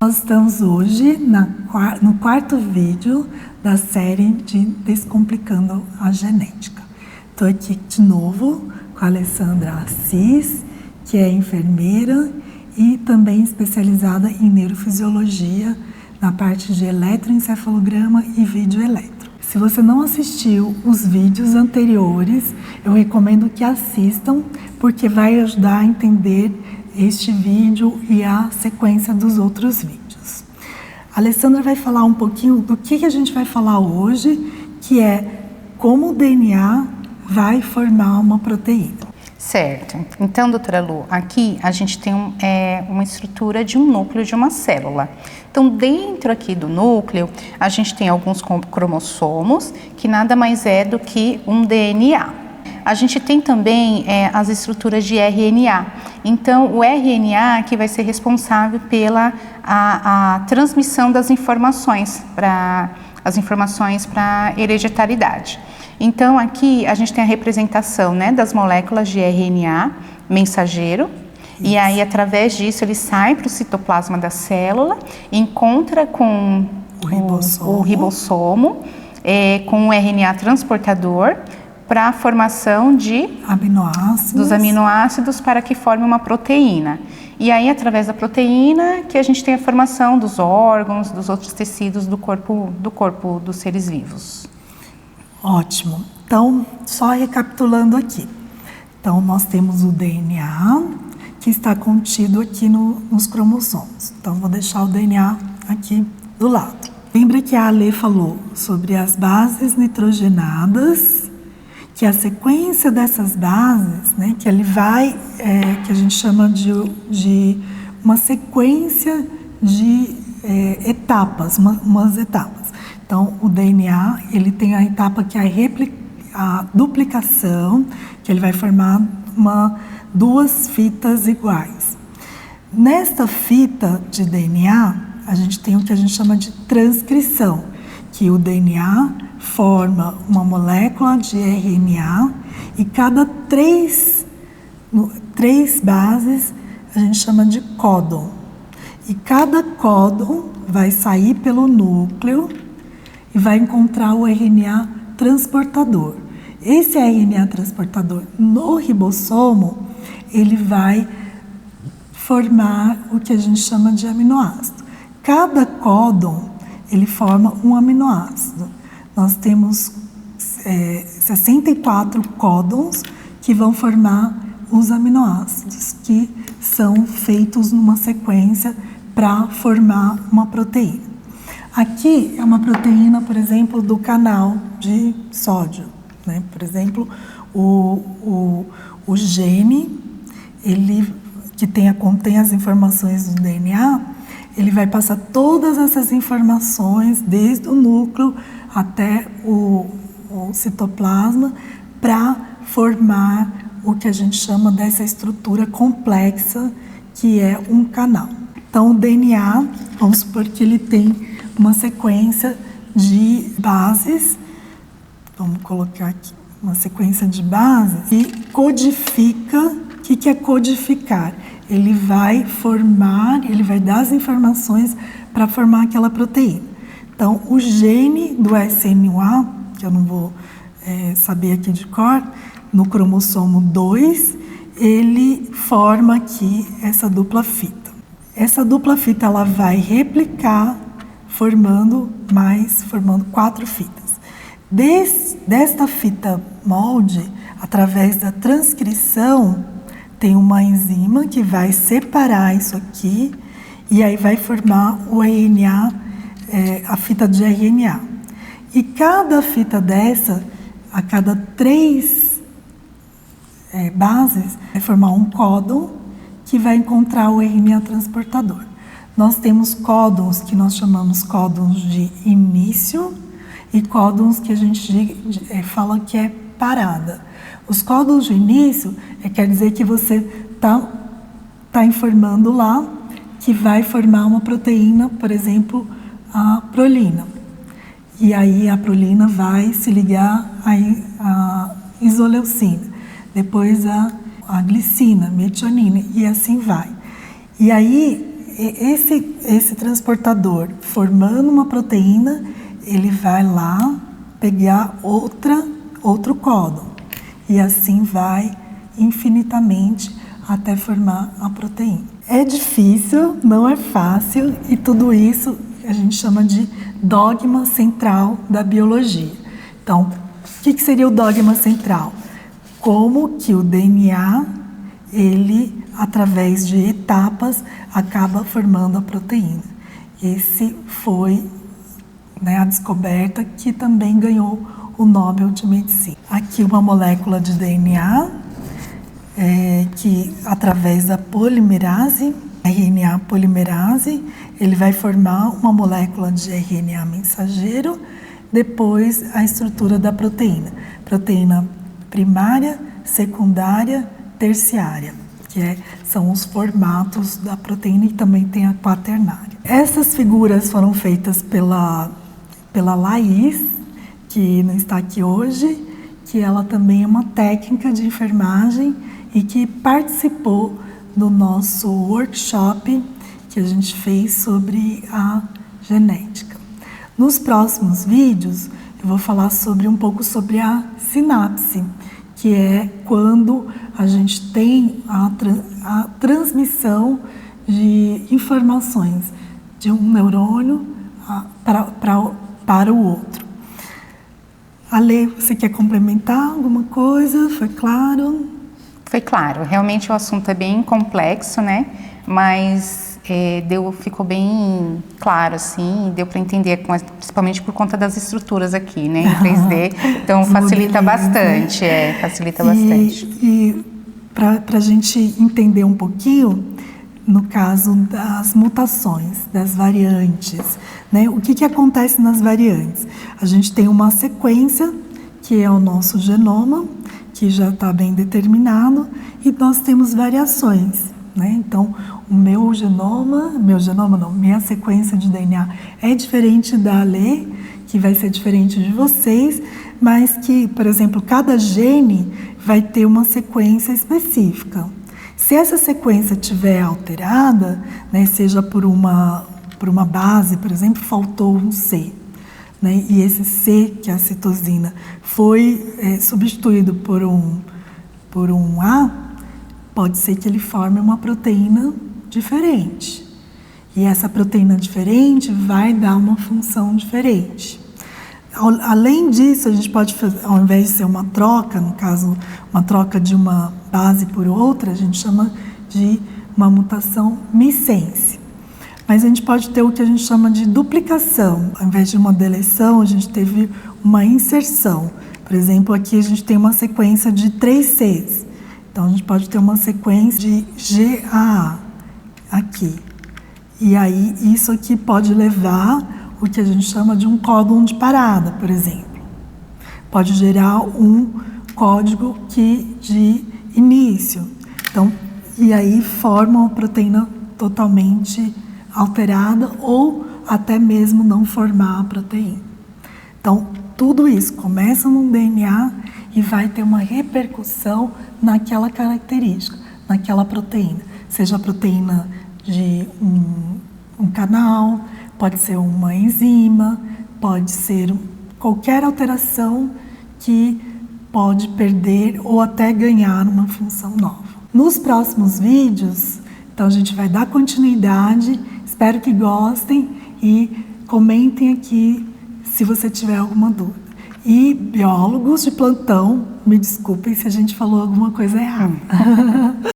Nós estamos hoje no quarto vídeo da série de Descomplicando a Genética. Estou aqui de novo com a Alessandra Assis, que é enfermeira e também especializada em neurofisiologia na parte de eletroencefalograma e vídeo eletro. Se você não assistiu os vídeos anteriores, eu recomendo que assistam, porque vai ajudar a entender este vídeo e a sequência dos outros vídeos. A Alessandra vai falar um pouquinho do que a gente vai falar hoje, que é como o DNA vai formar uma proteína. Certo. Então, doutora Lu, aqui a gente tem uma estrutura de um núcleo de uma célula. Então, dentro aqui do núcleo, a gente tem alguns cromossomos, que nada mais é do que um DNA. A gente tem também as estruturas de RNA. Então, o RNA que vai ser responsável pela a transmissão das informações para hereditariedade. Então, aqui a gente tem a representação, né, das moléculas de RNA mensageiro. Isso. E aí, através disso, ele sai para o citoplasma da célula, encontra com o ribossomo com o RNA transportador, para a formação dos aminoácidos para que forme uma proteína. E aí, através da proteína, que a gente tem a formação dos órgãos, dos outros tecidos do corpo dos seres vivos. Ótimo. Então, só recapitulando aqui. Então, nós temos o DNA, que está contido aqui nos cromossomos. Então, vou deixar o DNA aqui do lado. Lembra que a Ale falou sobre as bases nitrogenadas, que a sequência dessas bases, né, que ele vai, que a gente chama de uma sequência de etapas, umas etapas. Então, o DNA, ele tem a etapa que é a duplicação, que ele vai formar duas fitas iguais. Nesta fita de DNA, a gente tem o que a gente chama de transcrição, que o DNA forma uma molécula de RNA e cada três bases a gente chama de códon. E cada códon vai sair pelo núcleo e vai encontrar o RNA transportador. Esse RNA transportador no ribossomo, ele vai formar o que a gente chama de aminoácido. Cada códon, ele forma um aminoácido. Nós temos 64 códons que vão formar os aminoácidos, que são feitos numa sequência para formar uma proteína. Aqui é uma proteína, por exemplo, do canal de sódio, né? Por exemplo, o gene, ele que contém as informações do DNA, ele vai passar todas essas informações desde o núcleo até o citoplasma para formar o que a gente chama dessa estrutura complexa que é um canal. Então, o DNA, vamos supor que ele tem uma sequência de bases, vamos colocar aqui uma sequência de bases e codifica. O que é codificar? Ele vai dar as informações para formar aquela proteína. Então, o gene do SNA, que eu não vou saber aqui de cor, no cromossomo 2, ele forma aqui essa dupla fita. Essa dupla fita ela vai replicar, formando 4 fitas. Desta fita molde, através da transcrição, tem uma enzima que vai separar isso aqui e aí vai formar o RNA, a fita de RNA. E cada fita dessa, a cada 3 bases, vai formar um códon que vai encontrar o RNA transportador. Nós temos códons que nós chamamos códons de início e códons que a gente fala que é parada. Os códons de início quer dizer que você tá informando lá que vai formar uma proteína, por exemplo, a prolina. E aí a prolina vai se ligar à isoleucina, depois a glicina, metionina, e assim vai. E aí esse transportador formando uma proteína, ele vai lá pegar outro códon e assim vai infinitamente até formar a proteína. É difícil, não é fácil, e tudo isso a gente chama de dogma central da biologia. Então, o que seria o dogma central? Como que o DNA, ele, através de etapas, acaba formando a proteína. Esse foi, né, a descoberta que também ganhou o Nobel de Medicina. Aqui uma molécula de DNA, que através da polimerase, RNA polimerase, ele vai formar uma molécula de RNA mensageiro, depois a estrutura da proteína. Proteína primária, secundária, terciária, que são os formatos da proteína, e também tem a quaternária. Essas figuras foram feitas pela Laís, que não está aqui hoje, que ela também é uma técnica de enfermagem e que participou do nosso workshop que a gente fez sobre a genética. Nos próximos vídeos eu vou falar um pouco sobre a sinapse, que é quando a gente tem a transmissão de informações de um neurônio para o outro. Ale, você quer complementar alguma coisa? Foi claro? Foi claro. Realmente o assunto é bem complexo, né? Mas ficou bem claro, assim, deu para entender, principalmente por conta das estruturas aqui, né, em 3D. Então facilita bastante, facilita bastante. E para a gente entender um pouquinho, no caso das mutações, das variantes, né? O que acontece nas variantes? A gente tem uma sequência, que é o nosso genoma, que já está bem determinado, e nós temos variações, né? Então, minha sequência de DNA é diferente da Ale, que vai ser diferente de vocês, mas que, por exemplo, cada gene vai ter uma sequência específica. Se essa sequência estiver alterada, né, seja por uma base, por exemplo, faltou um C, né, e esse C, que é a citosina, foi substituído por um A, pode ser que ele forme uma proteína diferente. E essa proteína diferente vai dar uma função diferente. Além disso, a gente pode fazer, ao invés de ser uma troca, no caso, uma troca de uma base por outra, a gente chama de uma mutação missense. Mas a gente pode ter o que a gente chama de duplicação. Ao invés de uma deleção, a gente teve uma inserção. Por exemplo, aqui a gente tem uma sequência de 3 Cs. Então, a gente pode ter uma sequência de GAA aqui. E aí, isso aqui pode levar o que a gente chama de um códon de parada, por exemplo. Pode gerar um código de início. Então, e aí forma uma proteína totalmente alterada ou até mesmo não formar a proteína. Então, tudo isso começa no DNA e vai ter uma repercussão naquela característica, naquela proteína. Seja a proteína de um canal, pode ser uma enzima, pode ser qualquer alteração que pode perder ou até ganhar uma função nova. Nos próximos vídeos, então a gente vai dar continuidade, espero que gostem e comentem aqui se você tiver alguma dúvida. E biólogos de plantão, me desculpem se a gente falou alguma coisa errada.